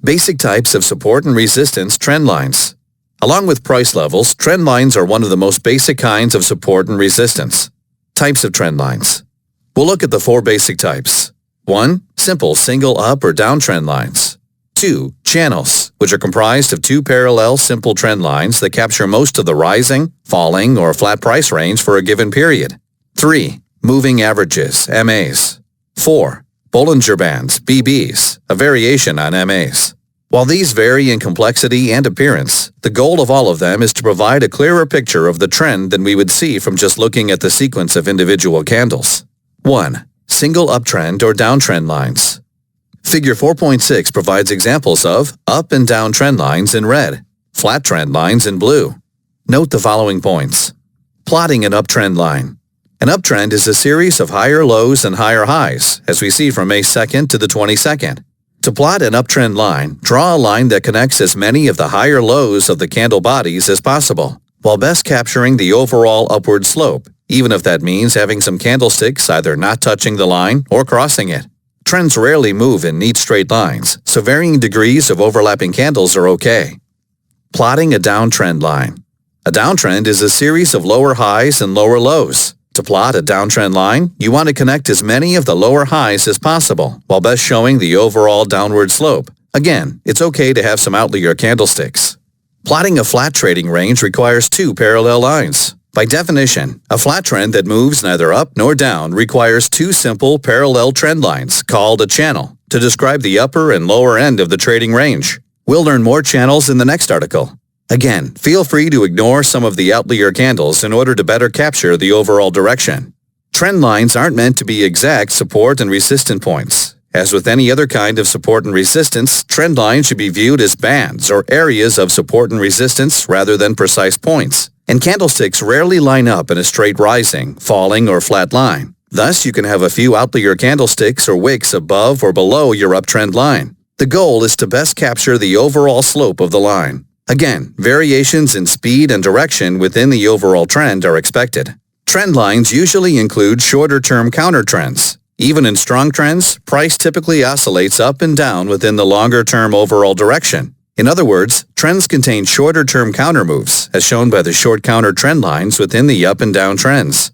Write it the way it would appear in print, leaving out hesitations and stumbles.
Basic types of support and resistance trend lines. Along with price levels, trend lines are one of the most basic kinds of support and resistance. Types of trend lines. We'll look at the 4 basic types. 1. Simple single up or down trend lines. 2. Channels, which are comprised of 2 parallel simple trend lines that capture most of the rising, falling, or flat price range for a given period. 3. Moving averages, MAs. 4. Bollinger Bands, BBs, a variation on MAs. While these vary in complexity and appearance, the goal of all of them is to provide a clearer picture of the trend than we would see from just looking at the sequence of individual candles. 1. Single uptrend or downtrend lines. Figure 4.6 provides examples of up and down trend lines in red, flat trend lines in blue. Note the following points. Plotting an uptrend line. An uptrend is a series of higher lows and higher highs, as we see from May 2nd to the 22nd. To plot an uptrend line, draw a line that connects as many of the higher lows of the candle bodies as possible, while best capturing the overall upward slope, even if that means having some candlesticks either not touching the line or crossing it. Trends rarely move in neat straight lines, so varying degrees of overlapping candles are okay. Plotting a downtrend line. A downtrend is a series of lower highs and lower lows. To plot a downtrend line, you want to connect as many of the lower highs as possible, while best showing the overall downward slope. Again, it's okay to have some outlier candlesticks. Plotting a flat trading range requires 2 parallel lines. By definition, a flat trend that moves neither up nor down requires 2 simple parallel trend lines, called a channel, to describe the upper and lower end of the trading range. We'll learn more channels in the next article. Again, feel free to ignore some of the outlier candles in order to better capture the overall direction. Trend lines aren't meant to be exact support and resistance points. As with any other kind of support and resistance, trend lines should be viewed as bands or areas of support and resistance rather than precise points. And candlesticks rarely line up in a straight rising, falling, or flat line. Thus, you can have a few outlier candlesticks or wicks above or below your uptrend line. The goal is to best capture the overall slope of the line. Again, variations in speed and direction within the overall trend are expected. Trend lines usually include shorter-term counter trends. Even in strong trends, price typically oscillates up and down within the longer-term overall direction. In other words, trends contain shorter-term counter moves, as shown by the short counter trend lines within the up and down trends.